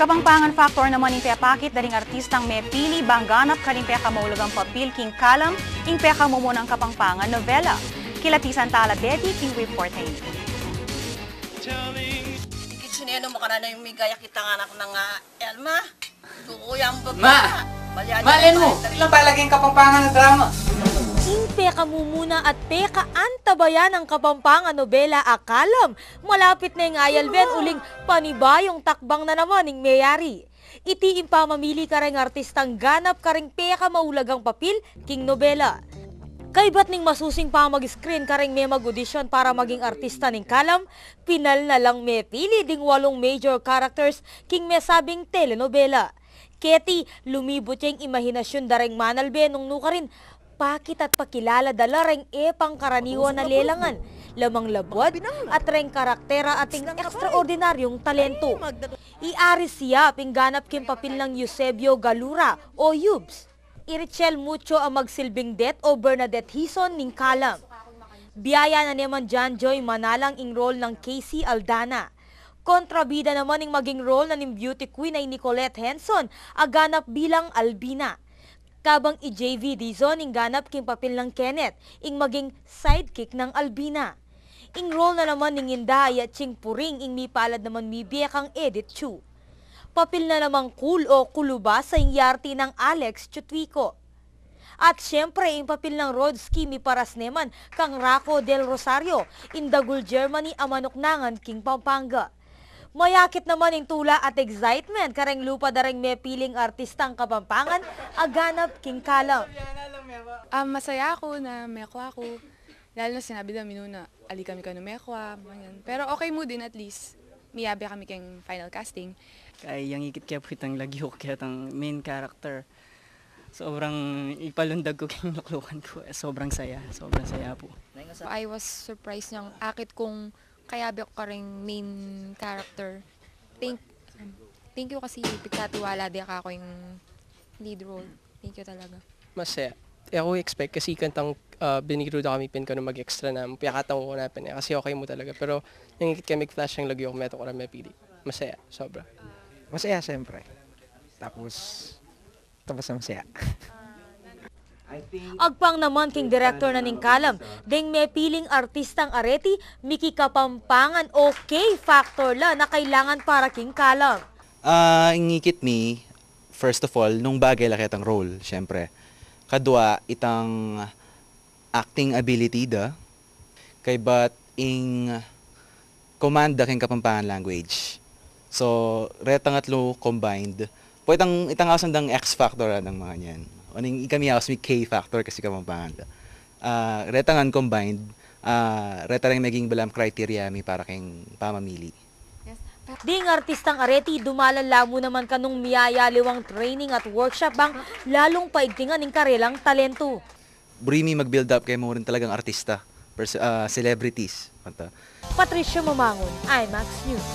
Kapangpangan factor naman ing pakit daring artistang may pili bangganap kaling maulagang papil king kalam ing mumunang kapangpangan novela. Kilatisan tala Betty king report na ito. Sineno mo ka na yung may gaya kita nga anak ng Elma. Dukuyang baba. Ma! Malin mo! Ilang palaging kapampangan na drama? Ing peka mumuna at peka antabayan ang kapampangan nobela akalam. Malapit na yung ayalben uling panibayong takbang na naman ng mayari. Iti impamamili ka rin artistang ganap ka rin peka maulagang papil king nobela. Kay ba't ning masusing pa mag-screen ka rin may mag-audition para maging artista ning kalam, pinal na lang may pili ding 8 major characters king may sabing telenovela. Keti, lumibot yung imahinasyon daring manalbe nung nuka rin, pakit at pakilala dala ring pangkaraniwan na lelangan, lamang labwad at ring karaktera ating ekstraordinaryong talento. Iari siya pingganap kim papil ng Eusebio Galura o Yubs. Irichel Mucho ang magsilbing Det o Bernadette Hison ning kalam. Biyaya na naman John Joy Manalang ing role ng Casey Aldana. Kontrabida naman ing maging role na ning beauty queen ay Nicolette Henson, aganap bilang Albina. Kabang i-JV Dizon ing ganap king papil ng Kenneth, ing maging sidekick ng Albina. Ing role na naman ning Inday at Ching Puring ing mipalad naman mibiyakang Edith Chu. Papil na namang cool o kuluba sa ing yarti ng Alex Chutwico. At syempre ing papil ng Rodski miparas neman kang Rako del Rosario, in Dagul Germany amanoknangan king Pampanga. Mayakit naman yung tula at excitement kareng lupa daring may piling artistang Kapampangan aganap king kalam. Masaya ako na mekwa ako. Lalo na sinabi namin noon na ali kami ka na mekwa. Pero okay mo din at least. Miyabi kami keng final casting. Kaya yung ikit kaya po itang lagyo kaya itang main character. Sobrang ipalundag ko kayong naklukan ko. Sobrang saya po. I was surprised niyang akit kung kayabi ako karing main character. Thank you kasi pagkatiwala di ako yung lead role. Thank you talaga. Masaya. Ako expect kasi kantang binigro da kami pin ko na mag-extra na piyakatang ko na pin. Kasi okay mo talaga. Pero yung ikit kami flash ng lagyo ko meto ko na may pili. Masaya. Sobra. Masaya siyempre. Tapos masaya. Agpang naman king director na ning kalam, ding may piling artistang areti, miki Kapampangan o K-factor la na kailangan para king kalam. Ingikit mi, first of all, nung bagay la kitang role, syempre. Kadwa, itang acting ability da, kay bat ing command da king Kapampangan language. So, retang atlo combined, po itang asandang X-factor ng mga niyan. Oning ikami house may K-factor kasi Kapampangan. Retangan combined, reta rin naging balam criteria mi para kayong pamamili. Yes. Ding artistang areti, dumalala mo naman kanong miyayaliwang training at workshop bang lalong paigtingan ng karelang talento. Burimi mag-build up kayo mo rin talagang artista, celebrities. Patricia Mamangon, IMAX News.